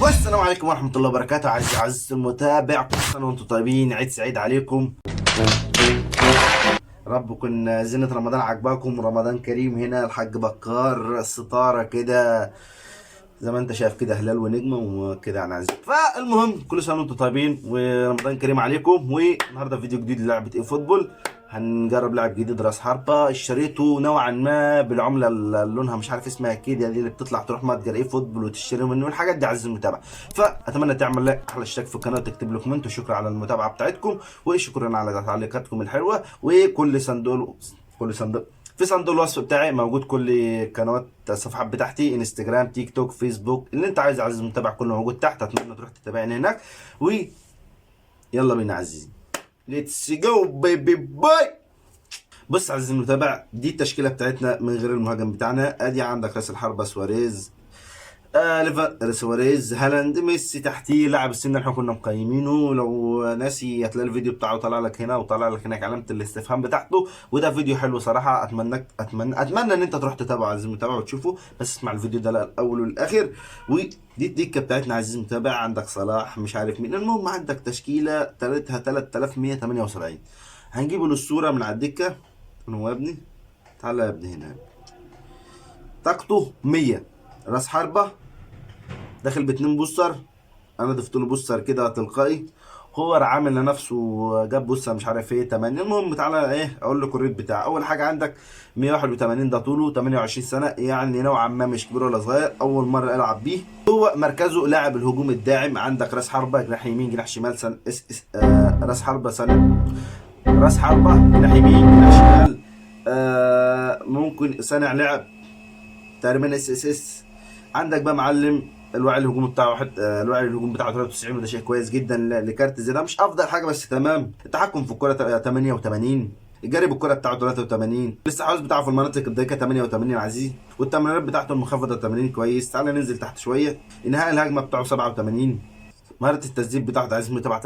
والسلام عليكم ورحمة الله وبركاته. عزيزي المتابع، كل سنة وانتم طيبين، عيد سعيد عليكم. رب يكون زينة رمضان عجباكم، رمضان كريم. هنا الحاج بكار الستارة كده زي ما انت شايف كده، هلال ونجمة وكده يعني عزيزي. فالمهم كل سنة وانتم طيبين ورمضان كريم عليكم. والنهارده فيديو جديد للعبة ايه فوتبول. هنجرب لعب جديد راس حربة، اشتريته نوعا ما بالعملة اللي لونها مش عارف اسمها كده، دي اللي بتطلع تروح متجر ايه فوتبول وتشتري منه والحاجات دي. عزيزي المتابع، فاتمنى تعمل لايك على اشتراك في القناة وتكتب لي كومنت، وشكرا على المتابعة بتاعتكم، وشكرا على تعليقاتكم الحلوة. وكل صندوق في صندوق الوصف بتاعي موجود كل قنوات الصفحات بتاعتي، انستجرام، تيك توك، فيسبوك، اللي انت عايز عزيزي المتابع كله موجود تحت. اتمنى تروح تتابعني هناك. يلا بينا عزيزي، ليتس جو بيبي باي. بص عزيزي المتابع، دي التشكيله بتاعتنا من غير المهاجم بتاعنا. ادي عندك راس الحربه سواريز، سواريز، هالاند، ميسي تحتيه لاعب السن اللي احنا كنا مقيمينه. لو ناسي هتلاقي الفيديو بتاعه طالع لك هنا وطالع لك هناك علامه الاستفهام بتاعته. وده فيديو حلو صراحه، اتمنى ان انت تروح تتابعه عزيزي المتابع وتشوفه. بس اسمع الفيديو ده الاول والاخر. ودي الدكه بتاعتنا عزيزي المتابع، عندك صلاح مش عارف مين. المهم عندك تشكيله تلاتها 3178. هنجيب له الصوره من على الدكه. هو يا ابني تعالى يا ابني هنا. طاقته 100، راس حربه، داخل باتنين بوستر. انا ضفت له بوستر كده تلقائي. هو عامل لنفسه جاب بوستر مش عارف ايه 8. المهم تعالى ايه اقول لك الريت بتاعه. اول حاجه عندك 181، ده طوله 28 سنه، يعني نوعا ما مش كبير ولا صغير، اول مره العب بيه. هو مركزه لاعب الهجوم الداعم. عندك راس حربه، جناح يمين، جناح شمال، راس حربه راس حربه، جناح يمين، جناح شمال، ممكن صانع لعب تقريبا اس. عندك بقى معلم الوعي الهجومي بتاعه الوعي الهجومي بتاعه 93، وده شيء كويس جدا لكارت زي ده. مش افضل حاجه بس تمام. التحكم في الكره 88، الجري بالكره بتاعه 83، الاستحواذ بتاعه في المناطق الضيقه 88 عزيزي، والتمريرات بتاعته المنخفضه 80 كويس. تعالى ننزل تحت شويه. انهاء الهجمه بتاعه 87، مهاره التسديد بتاعته عزيزي متابع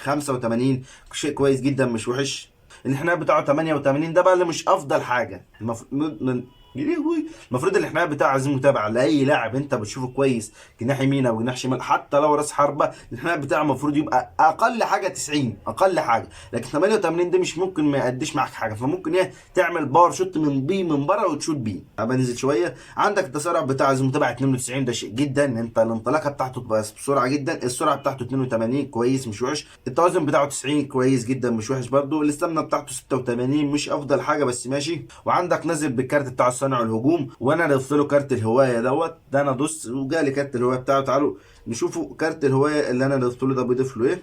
85، شيء كويس جدا مش وحش. الانحناء بتاعه 88، ده بقى اللي مش افضل حاجه. المفروض الانحناء بتاع عزيزي متابع لاي لاعب انت بتشوفه كويس، جناح يمين او جناح شمال، حتى لو راس حربه، الانحناء بتاعه المفروض يبقى اقل حاجه 90، اقل حاجه. لكن 88 ده مش ممكن ما يأديش معاك حاجه. فممكن ايه تعمل باور شوت من بره وتشوت بيه. ابقى ننزل شويه. عندك التسارع بتاع عزيزي متابع 92، ده شيء جدا. انت الانطلاقه بتاعته تبقى بسرعه جدا. السرعه بتاعته 82 كويس مش وحش. التوازن بتاعه 90 كويس جدا مش وحش برده. الاستامنا بتاعته 86 مش افضل حاجه بس ماشي. وعندك نازل بالكارت بتاع صانع الهجوم، وانا ضفت له كارت الهوايه دوت. ده انا دوست وجالي كارت الهوايه بتاعه. تعالوا نشوفوا كارت الهوايه اللي انا ضفت له ده بيضيف له ايه.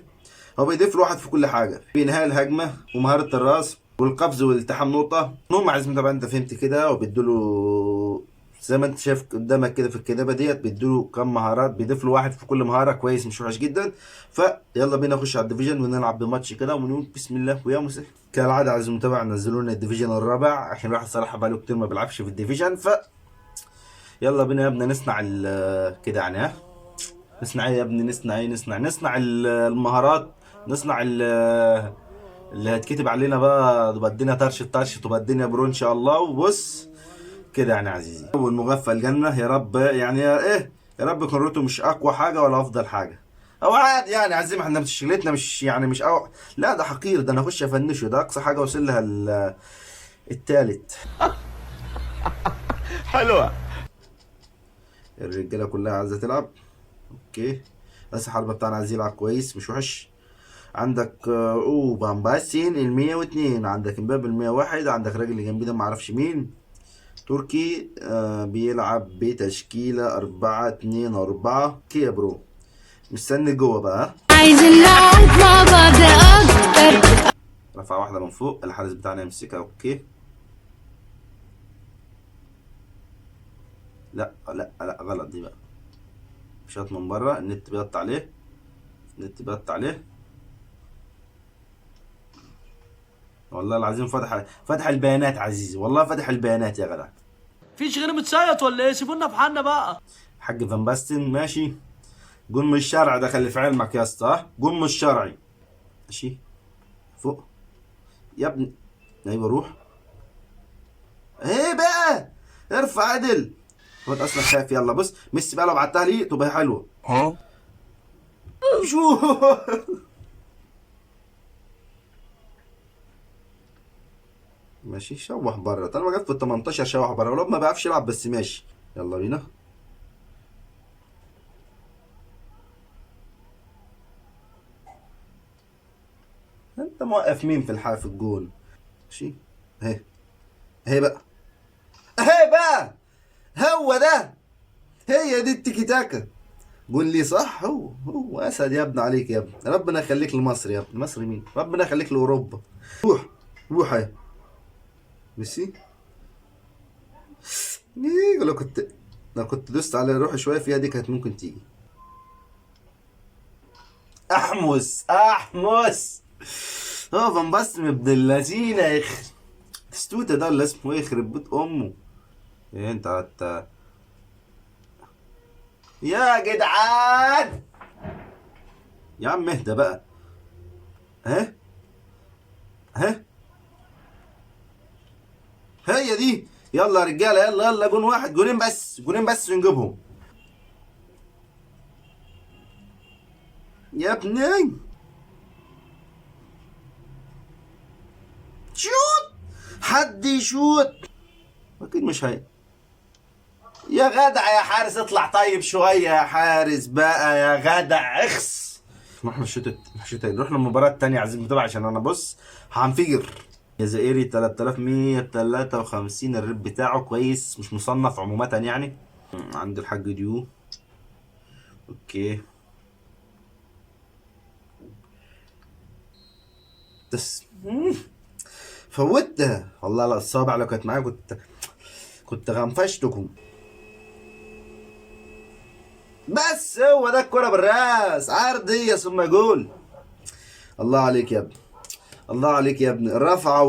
هو بيضيف له واحد في كل حاجه، في انهاء الهجمه، ومهاره الراس، والقفز والالتحام نقطه. المهم عايز طبعا انت فهمت كده. وبيديله زي ما انت شايف قدامك كده في الكتابه ديت، بيديله كام مهارات، بيضيف له واحد في كل مهاره كويس مش وحش جدا. فيلا بينا نخش على الديفيجن ونلعب بماتش كده ونقول بسم الله ويا مسهل. كالعاده عزيزي المتابع نزلوا لنا الديفيجن الرابع، عشان الواحد صراحه بقاله كتير ما بيلعبش في الديفيجن. يلا بينا يا ابني نصنع كده يعني. ها نصنع ايه يا ابني؟ نصنع ايه؟ نصنع المهارات، نصنع اللي هتكتب علينا بقى، تبقى الدنيا طرش تبقى الدنيا برو ان شاء الله. وبص كده يعني عزيزي، والمغفل جنة يا رب. يعني ايه يا رب كروته مش اقوى حاجه ولا افضل حاجه، او عادي يعني عزيزي. ما احنا مشكلتنا مش يعني مش لا ده حقير، ده انا اخش افنشه. ده اقصى حاجه وصل لها التالت. حلوة. الرجاله كلها عايزه تلعب. اوكي، بس الحربة بتاعنا عايز يلعب كويس مش وحش. عندك بامباسين ال 102، عندك امبابي ال 101، عندك راجل اللي جنبي ده معرفش مين، تركي. بيلعب بتشكيلة 4-2-4 كي يا برو. مستني جوه بقى. عايزين نقعد مع بعض اكتر. رفع واحدة من فوق، الحارس بتاعنا يمسكها. اوكي، لا لا لا غلط دي بقى. شاط من بره، النت بيقطع عليه، النت بيقطع عليه. والله العظيم فتح البيانات عزيزي، والله فتح البيانات يا جدع. فيش غير متسيط ولا ايه؟ سيبونا في حالنا بقى. حاج فان باستن ماشي. جون من الشرع ده، خلي في علمك يا اسطى. جون من الشرعي ماشي. فوق يا ابني. ايوه روح. ايه بقى؟ ارفع عدل. هو انت اصلا خايف. يلا بص، ميسي بقى لو بعتها لي تبقى حلوه. شو ماشي شوح بره طالما جت في ال 18 شوح بره ولو ما بيعرفش يلعب بس ماشي. يلا بينا. انت موقف مين في الحال في الجون؟ ماشي اهي اهي بقى اهي بقى هو ده، هي دي التيكي تاكا. قول لي صح. هو اسد يا ابني عليك يا ابني. ربنا يخليك لمصر يا ابني. مصر مين؟ ربنا يخليك لاوروبا. روح روح اهي. ميسي ايه لو كنت دوست على روحي شويه فيها دي كانت ممكن تيجي. احمس احمس. هو فان باستن ابن اللذينه يا اخي. ستوتا ده اللي اسمه ايه يخرب بيت امه. ايه انت يا جدعان يا عم اهدى بقى. ها ها هي دي. يلا يا رجاله يلا يلا جون واحد جونين بس جونين بس ونجيبهم يا ابني. شوت حد يشوت اكيد مش هي. يا جدع يا حارس اطلع طيب شويه يا حارس بقى يا جدع اخس. احنا الشتاء رحنا المباراه الثانيه عايزين المتابعه عشان انا بص هنفجر. جزائري 3153 الريت بتاعه كويس مش مصنف عموما يعني. عند الحاج ديو. اوكي بس فوتها والله. لا الصابع لو كانت معايا كنت غنفشتكم. بس هو ده الكرة بالراس عرضية ثم جول. الله عليك يا ابني الله عليك يا ابني. الرفعة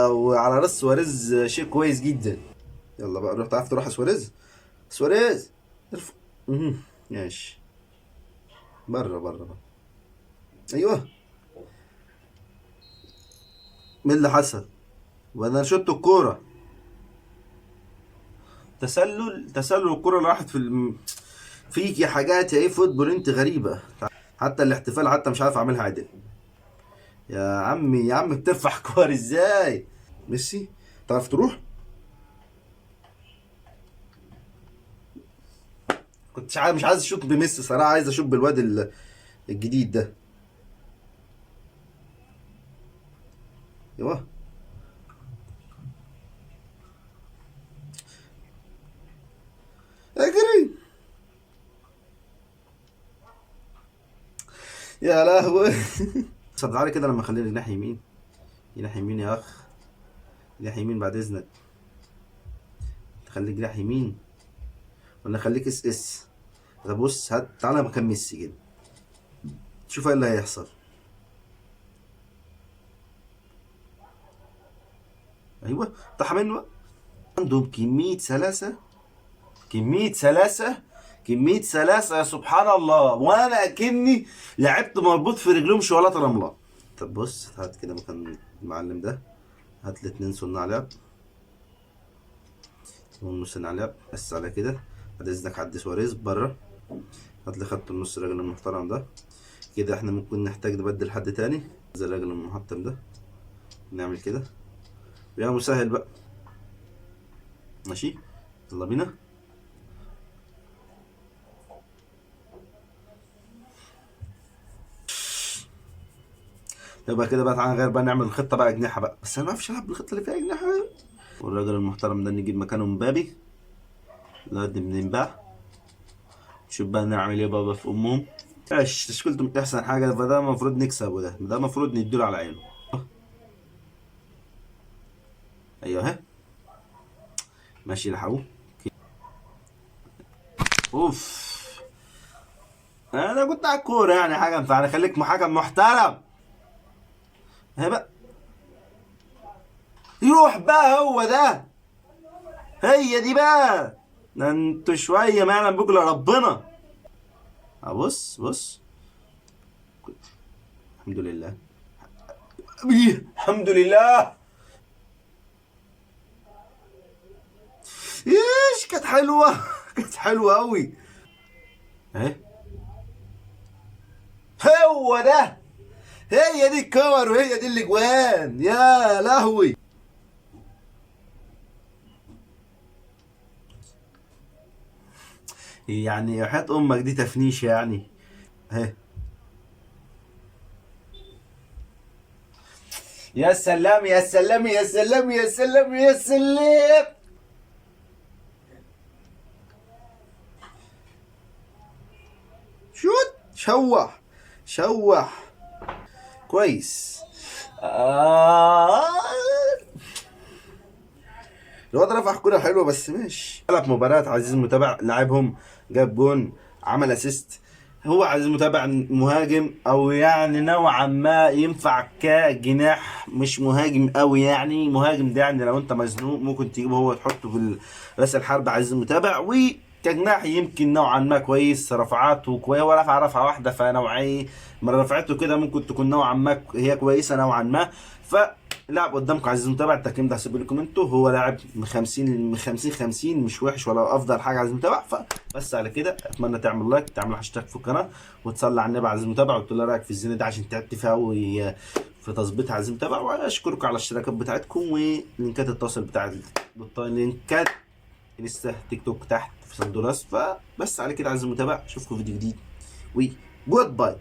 وعلى راس سواريز شيء كويس جدا. يلا بقى روح تعرف تروح يا سواريز. سواريز ارفع. ماشي بره بره بره. ايوه مين اللي حصل؟ وانا شطت الكورة. تسلل الكورة اللي راحت فيكي حاجات يا ايه فوتبول انت غريبة. حتى الاحتفال حتى مش عارف اعملها عدل. يا عمي يا عم بترفع كور ازاي؟ ميسي تعرف تروح؟ كنتش عايز مش عايز اشوط بميسي صراحة. عايز اشوط بالواد الجديد ده. ايوه اجري يا لهوي. صدق علي كده لما اخليه جناح يمين. جناح يمين يا اخ. جناح يمين بعد اذنك. تخليك جناح يمين ولا خليك اس اس. طب بص هات تعالى مكان ميسي كده شوف ايه اللي هيحصل. ايوه طح منه. عندهم كمية سلاسة كمية سلاسة يا سبحان الله. وانا اكني لعبت مربوط في رجلهم شوالات رملة. طب بص هات كده مكان المعلم ده. هات الاتنين صناع لعب ونص صناع لعب بس على كده. بعد اذنك عدي سواريز بره. هات لي خط النص الراجل المحترم ده. كده احنا ممكن نحتاج نبدل حد تاني زي الراجل المحترم ده. نعمل كده يا مسهل بقى. ماشي يلا بينا. يبقى كده بقى تعالى نغير بقى نعمل الخطه بقى اجنحه بقى. بس انا ما اعرفش العب بالخطه اللي فيها اجنحه. والراجل المحترم ده نجيب مكانه مبابي. الواد منين بقى. شوف بقى نعمل ايه بابا في امهم. ايش تشكيلته مش احسن حاجه. فده المفروض نكسبه. ده المفروض نديله على عينه. ايوه ها ماشي لحقوه. اوف انا كنت على الكوره يعني حاجه ينفعني. خليك حكم محترم. هي بقى يروح بقى هو ده. هي دي بقى. ده انتوا شويه ما يعلم بكم ربنا. بص بص الحمد لله الحمد لله. ايش كانت حلوه كانت حلوه قوي اهي. هو ده، هي دي الكور وهي دي الاجوان، يا لهوي. يعني حياة امك دي تفنيش يعني. اهي. يا سلام يا سلام يا سلام يا سلام يا سلام. شوت، شوح شوح كويس. الواد رفع كوره حلوه بس ماشي. 3 مباريات عزيز المتابع لعبهم، جاب جون، عمل اسيست. هو عزيز المتابع مهاجم، او يعني نوعا ما ينفع كجناح، مش مهاجم قوي يعني. مهاجم ده يعني لو انت مزنوق ممكن تجيبه هو تحطه في راس الحرب عزيز المتابع. وكجناح يمكن نوعا ما كويس، رفعاته كويسه، هو رفع رفعه واحده فنوعيه من رفعته كده ممكن تكون نوعا ما هي كويسه نوعا ما. لاعب قدامكم عزيزي المتابع، التقييم ده هسيبه لكم انتوا. هو لاعب 50 مش وحش ولا افضل حاجه عزيزي المتابع. فبس على كده اتمنى تعمل لايك، تعمل هاشتاج في القناه، وتصلي على النبي عزيزي المتابع، وتقول لي رايك في الزينه دي عشان تعبت فيها قوي في تظبيطها عزيزي المتابع. واشكركم على الاشتراكات بتاعتكم ولينكات التواصل بتاع لينكات انستا تيك توك تحت في صندوق الوصف. فبس على كده عزيزي المتابع، اشوفكم فيديو جديد وجود باي.